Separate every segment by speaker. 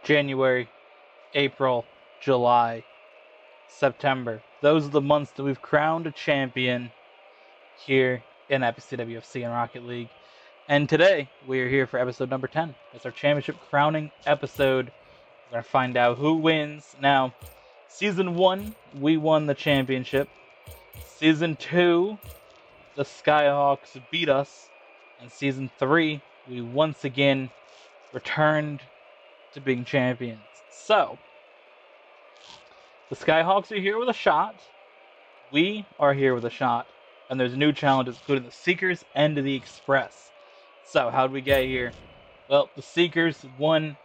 Speaker 1: January, April, July, September. Those are the months that we've crowned a champion here in Epiccw and Rocket League. And today, we are here for episode number 10. It's our championship crowning episode. We're going to find out who wins. Now, Season 1, we won the championship. Season 2, the Skyhawks beat us. And Season 3, we once again returned to being champions. So, the Skyhawks are here with a shot. We are here with a shot. And there's new challenges, including the Seekers and the Express. So, how did we get here? Well, the Seekers won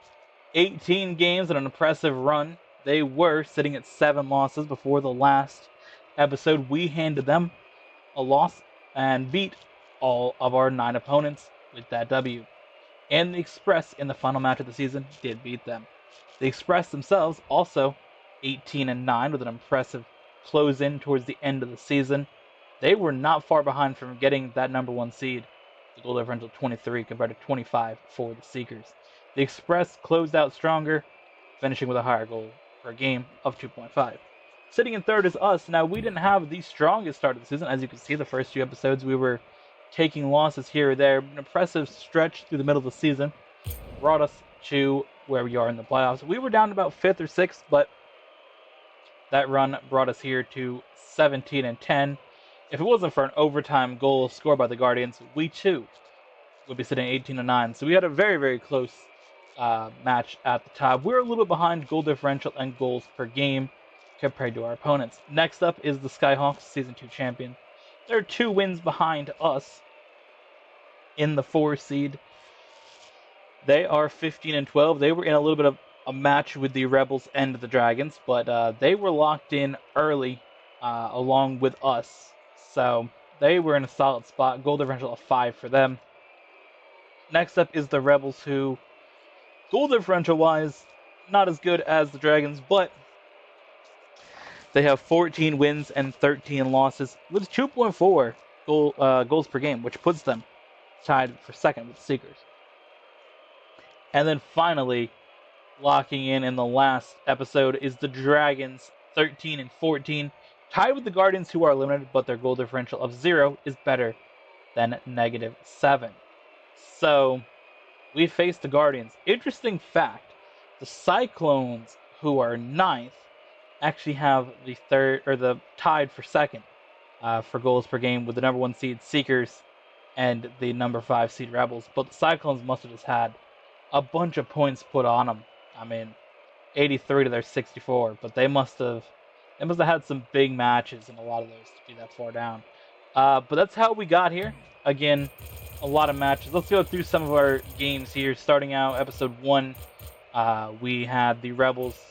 Speaker 1: 18 games in an impressive run. They were sitting at 7 losses before the last episode. We handed them a loss and beat all of our 9 opponents with that W. And the Express in the final match of the season did beat them. The Express themselves also 18-9 with an impressive close in towards the end of the season. They were not far behind from getting that number 1 seed. The goal differential 23 compared to 25 for the Seekers. The Express closed out stronger, finishing with a higher goal per game of 2.5. Sitting in third is us. Now, we didn't have the strongest start of the season. As you can see, the first few episodes we were taking losses here or there. An impressive stretch through the middle of the season brought us to where we are in the playoffs. We were down about 5th or 6th, but that run brought us here to 17-10. If it wasn't for an overtime goal scored by the Guardians, we too would be sitting 18-9. So we had a very, very close match at the top. We're a little bit behind goal differential and goals per game compared to our opponents. Next up is the Skyhawks, Season 2 champion. They're 2 wins behind us in the 4 seed. They are 15-12. They were in a little bit of a match with the Rebels and the Dragons, but they were locked in early along with us. So they were in a solid spot. Goal differential of 5 for them. Next up is the Rebels, who, goal differential-wise, not as good as the Dragons, but they have 14 wins and 13 losses with 2.4 goals per game, which puts them tied for second with the Seekers. And then finally, locking in the last episode is the Dragons, 13-14, tied with the Guardians, who are eliminated, but their goal differential of 0 is better than -7. So, we face the Guardians. Interesting fact, the Cyclones, who are 9th, actually have the tied for second for goals per game with the number 1 seed Seekers and the number 5 seed Rebels. But the Cyclones must have just had a bunch of points put on them. I mean, 83 to their 64, but they must have had some big matches in a lot of those to be that far down. But that's how we got here. Again, a lot of matches. Let's go through some of our games here. Starting out, episode 1, we had the Rebels,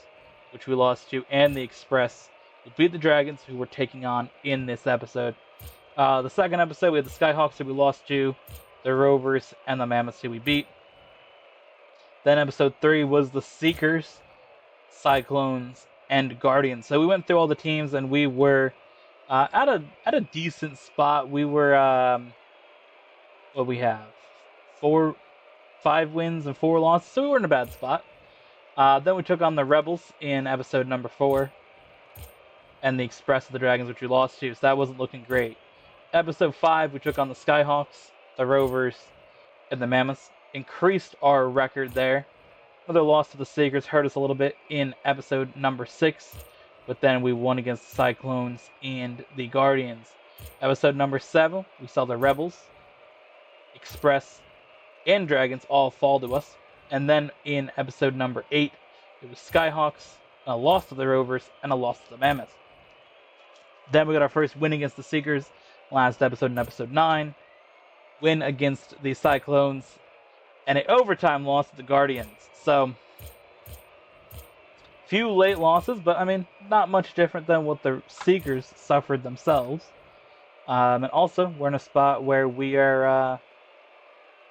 Speaker 1: which we lost to, and the Express, who beat the Dragons, who we're taking on in this episode. The second episode, we had the Skyhawks, who we lost to, the Rovers, and the Mammoths, who we beat. Then episode 3 was the Seekers, Cyclones, and Guardians. So we went through all the teams, and we were at a decent spot. We were what we have, 5 wins and 4 losses, so we were in a bad spot. Then we took on the Rebels in episode number 4, and the Express of the Dragons, which we lost to, so that wasn't looking great. Episode 5, we took on the Skyhawks, the Rovers, and the Mammoths. Increased our record there. Another loss to the Seekers hurt us a little bit in episode number 6, but then we won against the Cyclones and the Guardians. Episode number 7, we saw the Rebels, Express, and Dragons all fall to us. And then in episode number 8, it was Skyhawks, a loss to the Rovers, and a loss to the Mammoths. Then we got our first win against the Seekers last episode in episode 9. Win against the Cyclones, and an overtime loss to the Guardians. So, few late losses, but I mean, not much different than what the Seekers suffered themselves. And also, we're in a spot where we are,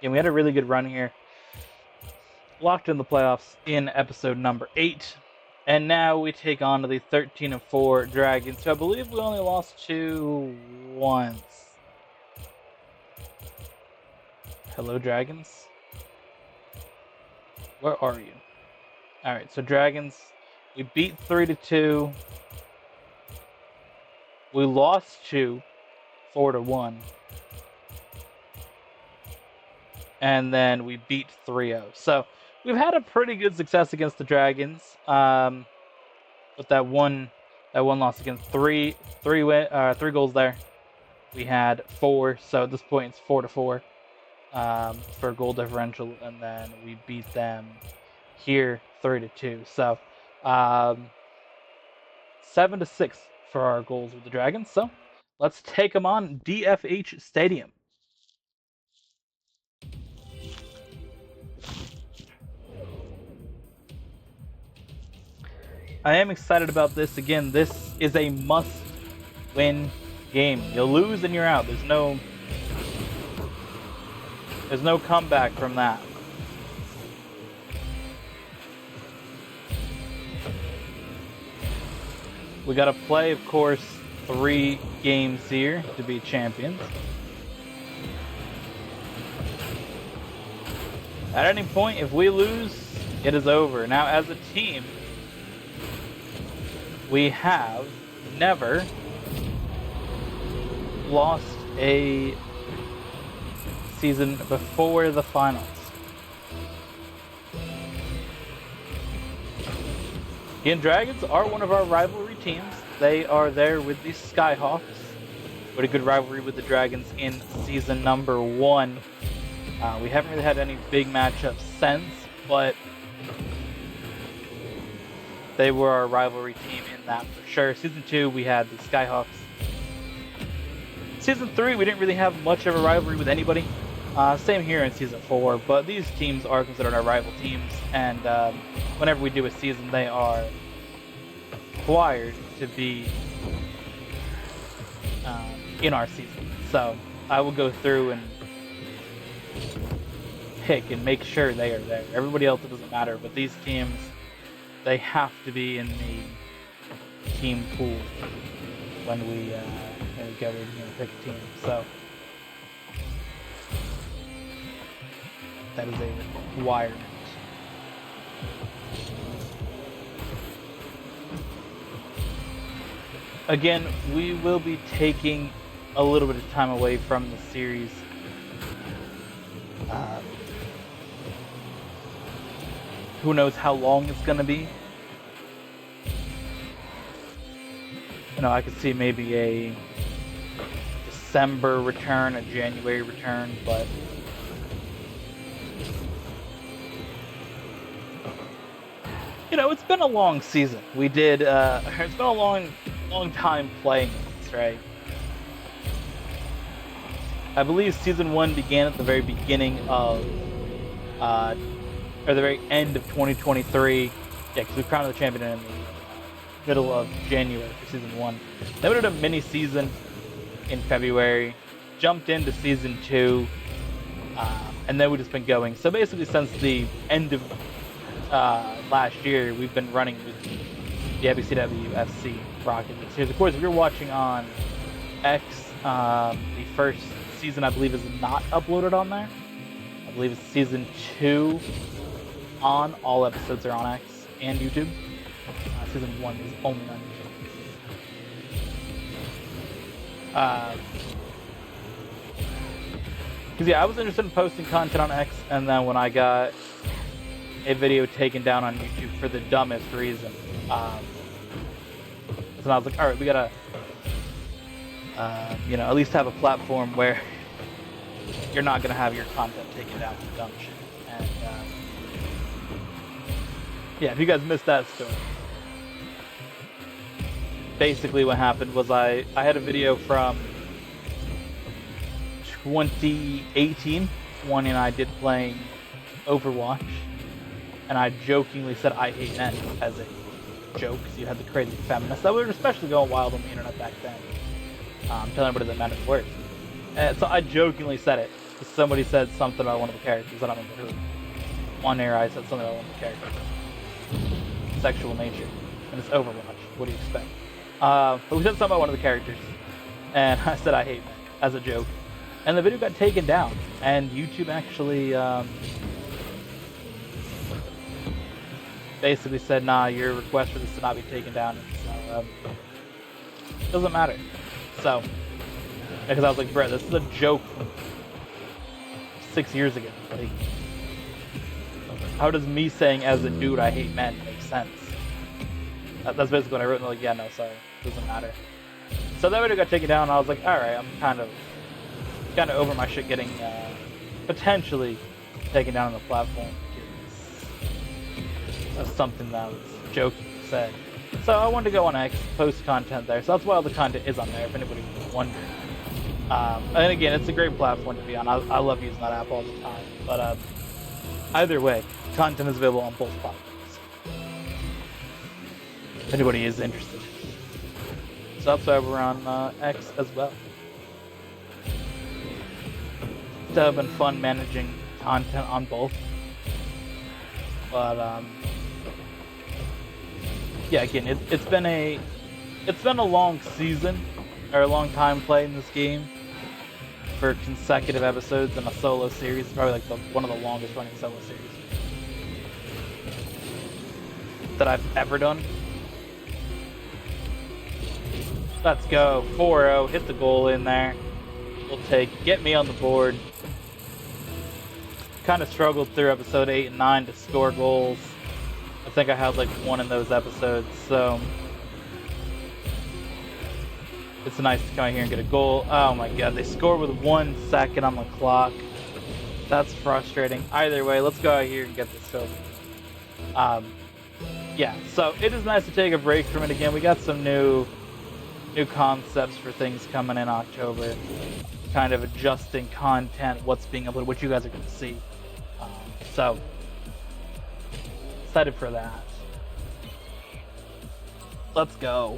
Speaker 1: we had a really good run here. Locked in the playoffs in episode number 8. And now we take on to the 13-4 Dragons, who I believe we only lost to once. Hello, Dragons. Where are you? All right, so Dragons, we beat 3-2. We lost 4-1. And then we beat 3-0. So we've had a pretty good success against the Dragons. With that one loss against three goals there. We had 4, so at this point it's 4-4 for goal differential, and then we beat them here 3-2. So 7-6 for our goals with the Dragons. So let's take them on DFH Stadium. I am excited about this. Again, this is a must-win game. You'll lose and you're out. There's no comeback from that. We got to play, of course, 3 games here to be champions. At any point, if we lose, it is over. Now, as a team, we have never lost a season before the finals. Again, Dragons are one of our rivalry teams. They are there with the Skyhawks. We had a good rivalry with the Dragons in season number 1. We haven't really had any big matchups since, but they were our rivalry team in that for sure. Season 2, we had the Skyhawks. Season 3, we didn't really have much of a rivalry with anybody. Same here in Season 4, but these teams are considered our rival teams, and whenever we do a season, they are required to be in our season. So I will go through and pick and make sure they are there. Everybody else, it doesn't matter, but these teams, they have to be in the team pool when we go and pick a team. So that is a requirement. Again, we will be taking a little bit of time away from the series. Who knows how long it's going to be? I could see maybe a December return, a January return, but it's been a long season. We did. It's been a long time playing this, right? I believe season 1 began at the very beginning of, or the very end of 2023. Yeah, because we crowned the champion in the middle of January for season 1. Then we did a mini season in February, jumped into season 2, and then we've just been going. So basically, since the end of last year, we've been running with the Epiccw FC Rocket League series. Of course, if you're watching on X, the first season I believe is not uploaded on there. I believe it's season 2 on. All episodes are on X and YouTube. Season 1 is only on YouTube. Because I was interested in posting content on X, and then when I got a video taken down on YouTube for the dumbest reason, so I was like, all right, we gotta, at least have a platform where you're not gonna have your content taken down for dumb shit. And yeah, if you guys missed that story, basically what happened was I had a video from 2018, one and I did playing Overwatch, and I jokingly said I hate men as a joke, because you had the crazy feminists that were especially going wild on the internet back then, telling everybody that men is worse. And so I jokingly said it, because somebody said something about one of the characters, I don't remember who. One air I said something about one of the characters. Sexual nature. And it's Overwatch. What do you expect? But we said something about one of the characters, and I said I hate men as a joke. And the video got taken down, and YouTube actually basically said, nah, your request for this to not be taken down. So, doesn't matter. So, because I was like, bro, this is a joke from 6 years ago. Like, how does me saying as a dude I hate men make sense? That's basically what I wrote, and like, yeah, no, sorry, doesn't matter. So that video got taken down, and I was like, alright, I'm kind of over my shit getting potentially taken down on the platform, because that's something that was joking said. So I wanted to go on X, post content there, so that's why all the content is on there, if anybody was wondering. And again, it's a great platform to be on. I love using that app all the time. But either way, content is available on both platforms. If anybody is interested. So that's why we're on X as well. It's been fun managing content on both. But yeah, again, it's been a long season, or a long time playing this game for consecutive episodes in a solo series. It's probably like one of the longest running solo series that I've ever done. Let's go, 4-0, hit the goal in there. We'll take it. Get me on the board. Kind of struggled through episode 8 and 9 to score goals. I think I had like one in those episodes, so it's nice to come out here and get a goal. Oh my god, they scored with 1 second on the clock. That's frustrating. Either way, let's go out here and get this over. Yeah, so it is nice to take a break from it again. We got some new concepts for things coming in October. Kind of adjusting content, what's being uploaded, what you guys are going to see. So, excited for that. Let's go.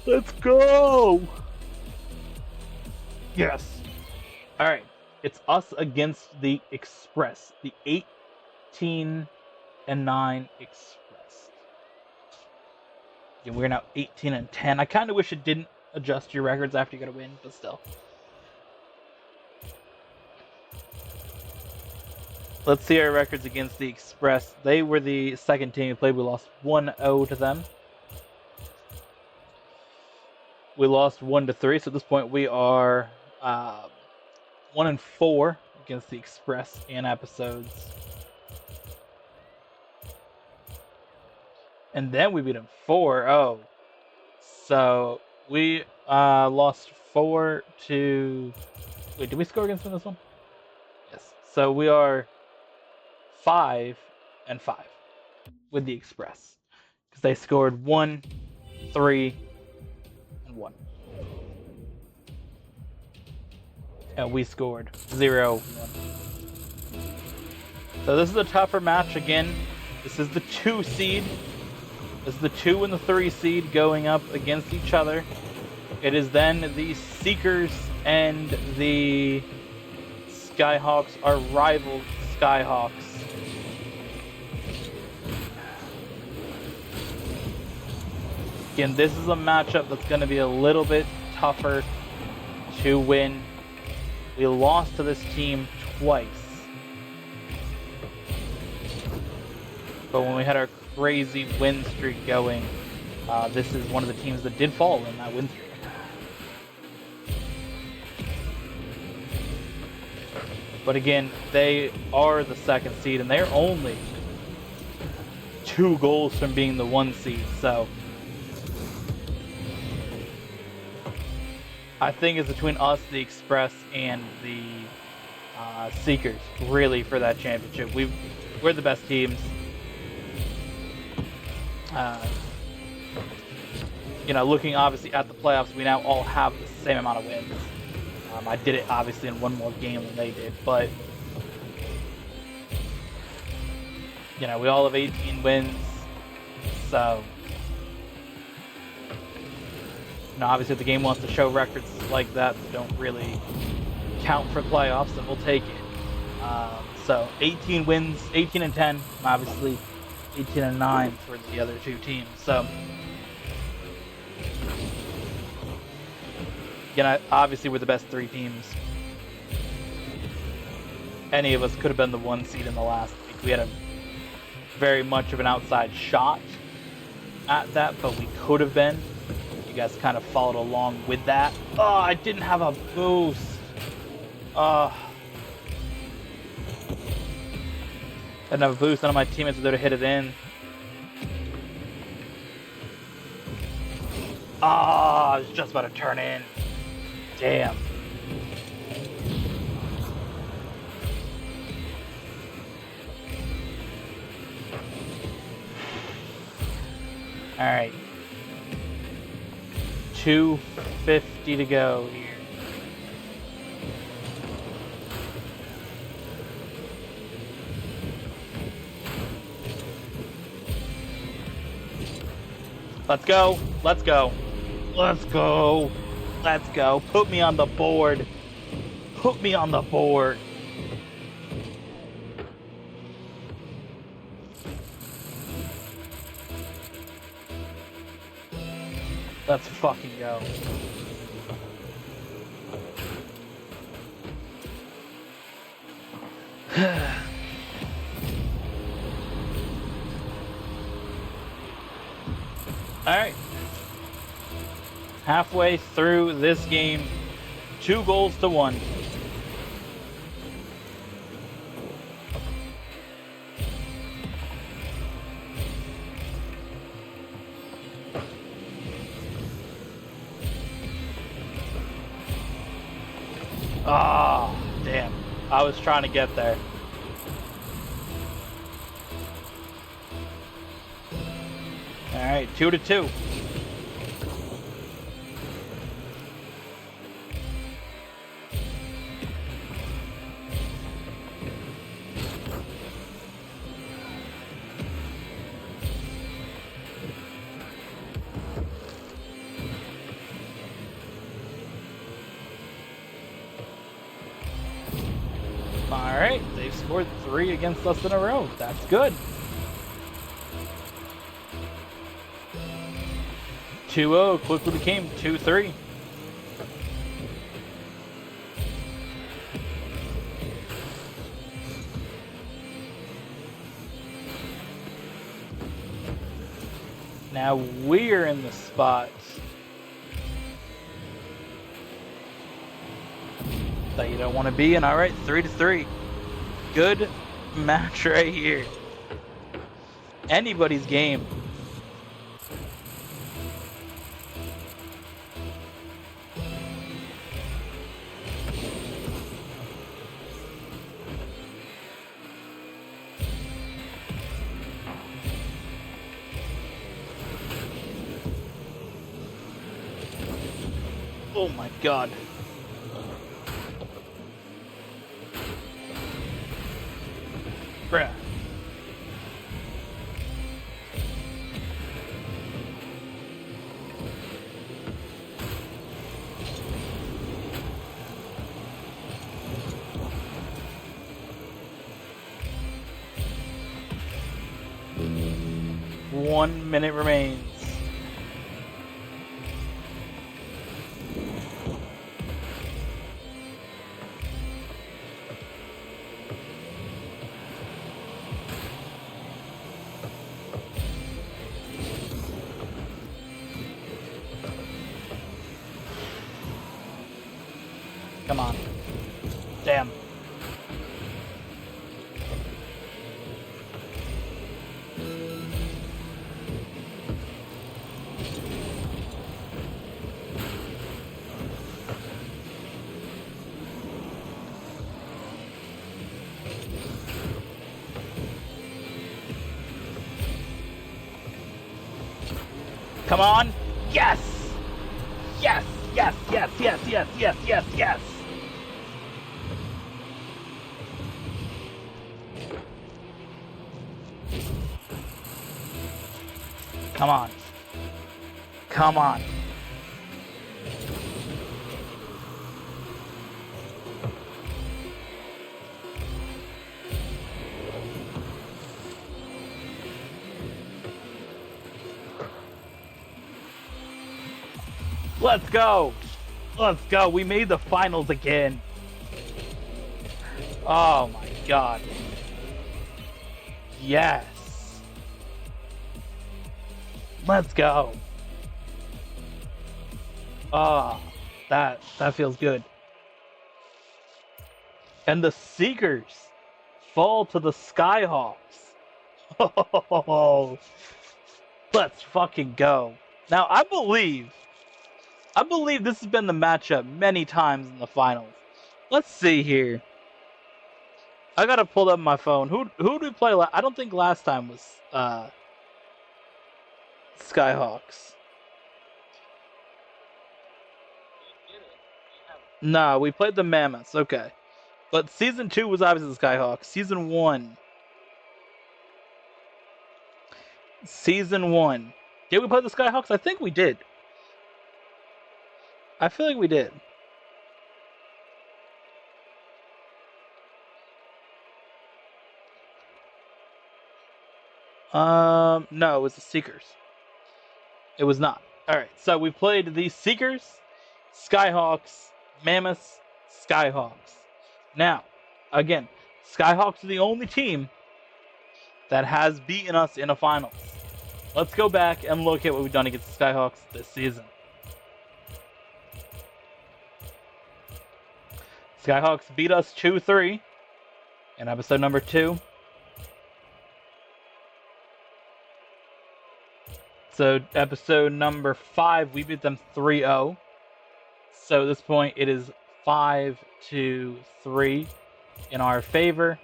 Speaker 1: Let's go! Yes. Alright. It's us against the Express. The 18-9 Express. Yeah, we're now 18-10. I kind of wish it didn't adjust your records after you get a win, but still. Let's see our records against the Express. They were the second team we played. We lost 1-0 to them. We lost 1-3, so at this point we are 1-4 against the Express in episodes. And then we beat them 4-0. So we lost 4 to... Wait, did we score against them this one? Yes. So we are 5-5 with the Express. Because they scored 1, 3, and 1. And we scored 0, 1. So this is a tougher match again. This is the 2 seed. This is the 2 and the 3 seed going up against each other. It is then the Seekers and the Skyhawks, our rival Skyhawks. Again, this is a matchup that's going to be a little bit tougher to win. We lost to this team twice. But when we had our crazy win streak going, this is one of the teams that did fall in that win streak. But again, they are the 2nd seed, and they're only 2 goals from being the 1 seed, so I think it's between us, the Express, and the Seekers, really, for that championship. We're the best teams. You know, looking obviously at the playoffs, we now all have the same amount of wins. I did it obviously in 1 more game than they did, but you know, we all have 18 wins, so you know, obviously if the game wants to show records like that don't really count for playoffs, then we'll take it. So 18 wins, 18-10, obviously 18-9 for the other 2 teams. So again, obviously we're the best 3 teams. Any of us could have been the 1 seed in the last week. We had a very much of an outside shot at that, but we could have been. You guys kind of followed along with that. Oh, I didn't have a boost. I didn't have a boost. None of my teammates were there to hit it in. I was just about to turn in. Damn. All right. 2:50 to go here. Let's go. Let's go. Let's go. Let's go. Put me on the board. Put me on the board. Let's fucking go. Alright. Halfway through this game, 2 goals to 1. Ah, damn. I was trying to get there. Alright, 2-2. Alright, they've scored 3 against us in a row. That's good. 2-0 quickly became 2-3. Now we're in the spot that you don't want to be in. All right, 3-3. Good match right here. Anybody's game. Oh my God. Bruh. One minute remains. Come on. Damn. Come on. Yes. Yes, yes, yes, yes, yes, yes, yes, yes. Come on. Come on. Let's go. Let's go. We made the finals again. Oh my God. Yes. Let's go. Ah, that feels good. And the Seekers fall to the Skyhawks. Oh, let's fucking go. Now, I believe this has been the matchup many times in the finals. Let's see here. I gotta pull up my phone. Who did we play I don't think last time was Skyhawks. No, we played the Mammoths. Okay. But season 2 was obviously the Skyhawks. Season 1. Did we play the Skyhawks? I think we did. I feel like we did. No, it was the Seekers. It was not. Alright, so we played the Seekers, Skyhawks, Mammoths, Skyhawks. Now, again, Skyhawks are the only team that has beaten us in a finals. Let's go back and look at what we've done against the Skyhawks this season. Skyhawks beat us 2-3 in episode number 2. So episode number 5, we beat them 3-0. So at this point, it is 5-3 in our favor.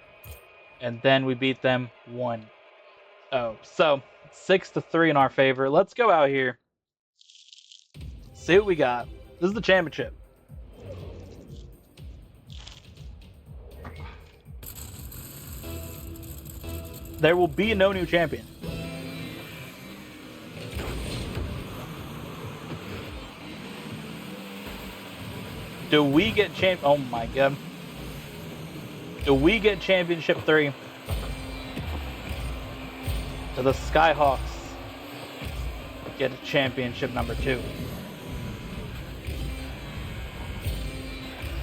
Speaker 1: And then we beat them 1-0. So 6-3 in our favor. Let's go out here. See what we got. This is the championship. There will be no new champion. Do we get oh my god. Do we get championship 3? Do the Skyhawks get championship number 2?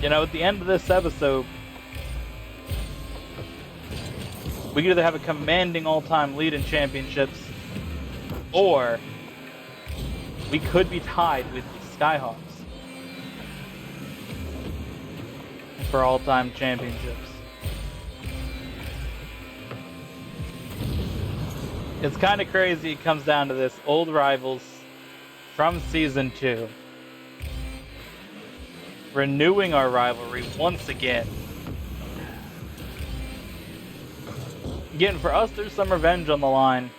Speaker 1: You know, at the end of this episode, we could either have a commanding all-time lead in championships, or we could be tied with the Skyhawks for all-time championships. It's kind of crazy it comes down to this. Old rivals from Season 2. Renewing our rivalry once again. Again, for us, there's some revenge on the line.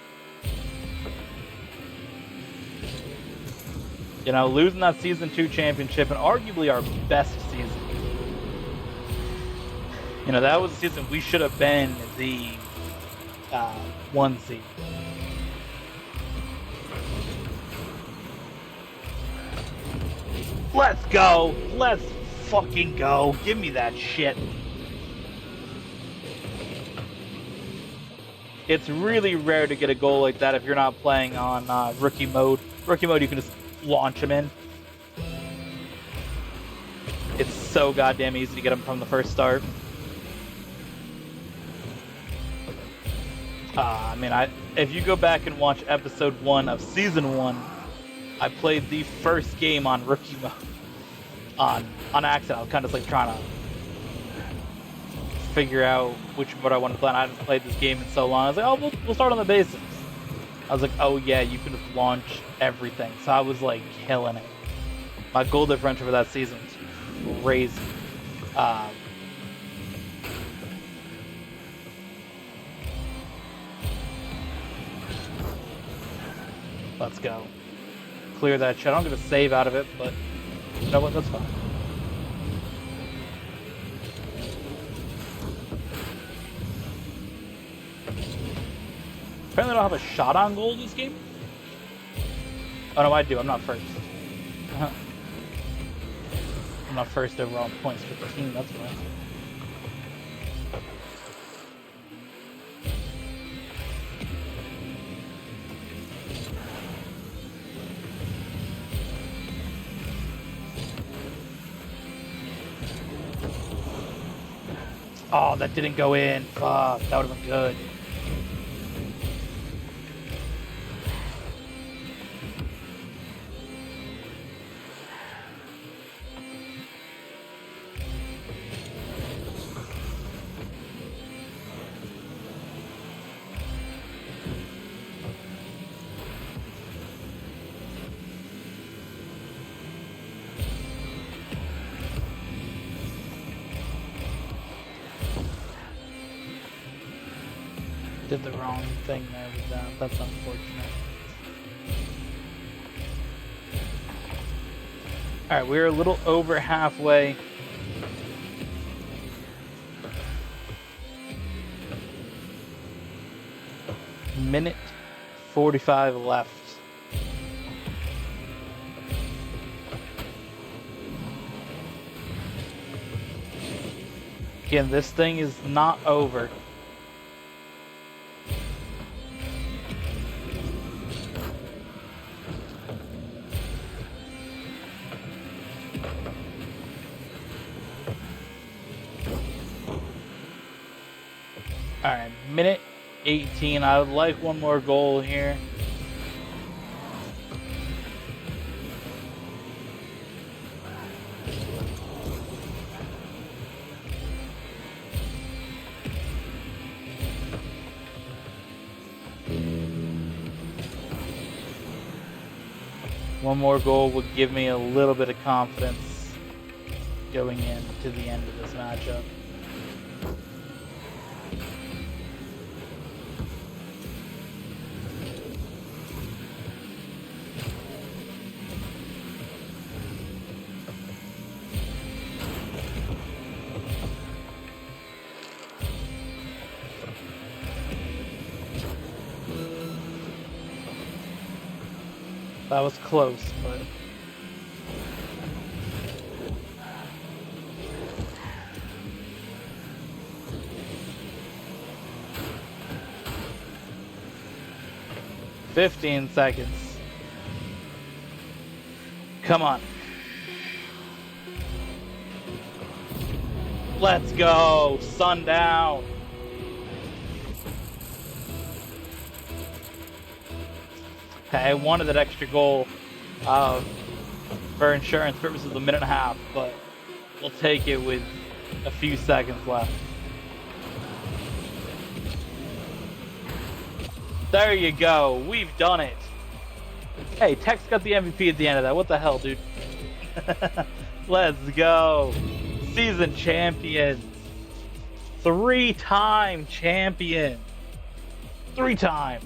Speaker 1: You know, losing that Season 2 championship and arguably our best season. You know, that was a season we should have been the 1 seed. Let's go! Let's fucking go! Give me that shit! It's really rare to get a goal like that if you're not playing on rookie mode. Rookie mode, you can just launch him in. It's so goddamn easy to get him from the first start. I mean, if you go back and watch episode 1 of season 1, I played the first game on rookie mode on accident. I was kind of like trying to figure out which mode I wanted to play. And I hadn't played this game in so long. I was like, oh, we'll start on the basics. I was like, oh yeah, you can just launch everything. So I was like killing it. My goal differential for that season was crazy. Let's go. Clear that shit. I don't get a save out of it, but you know what? That's fine. Apparently I don't have a shot on goal this game. Oh no, I do. I'm not first. I'm not first overall in points for the team, that's right. Oh, that didn't go in. Fuck, that would have been good. Did the wrong thing there with that. That's unfortunate. Alright, we're a little over halfway. Minute 45 left. Again, this thing is not over. Alright, minute 18. I would like one more goal here. One more goal would give me a little bit of confidence going into the end of this matchup. That was close, but... "15 seconds. Come on. Let's go! Sundown! I wanted that extra goal for insurance purposes, a minute and a half, but we'll take it with a few seconds left. There you go. We've done it. Hey, Tex got the MVP at the end of that. What the hell, dude? Let's go. Season champion. 3-time champion. 3-time.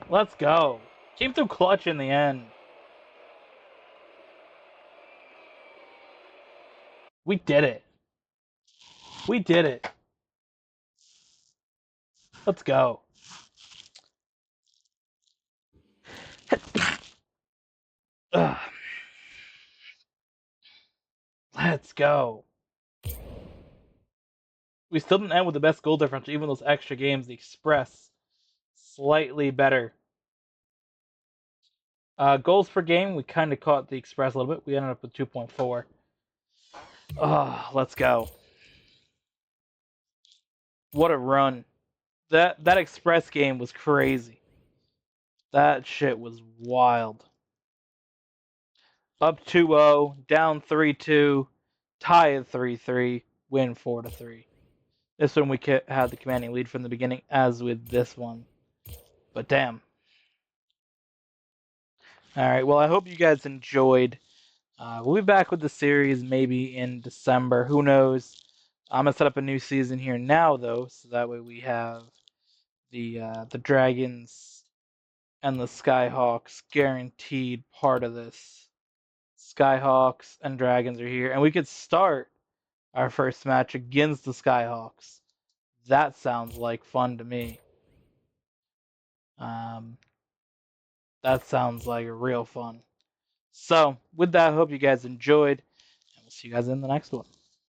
Speaker 1: Let's go. Came through clutch in the end. We did it. We did it. Let's go. Let's go. We still didn't end with the best goal differential, even those extra games. The Express, slightly better. Goals per game, we kind of caught the Express a little bit. We ended up with 2.4. Oh, let's go. What a run. That Express game was crazy. That shit was wild. Up 2-0, down 3-2, tie at 3-3, win 4-3. This one we had the commanding lead from the beginning, as with this one. But damn. Alright, well, I hope you guys enjoyed. We'll be back with the series maybe in December. Who knows? I'm going to set up a new season here now, though, so that way we have the Dragons and the Skyhawks guaranteed part of this. Skyhawks and Dragons are here, and we could start our first match against the Skyhawks. That sounds like fun to me. That sounds like real fun. So, with that, I hope you guys enjoyed, and we'll see you guys in the next one.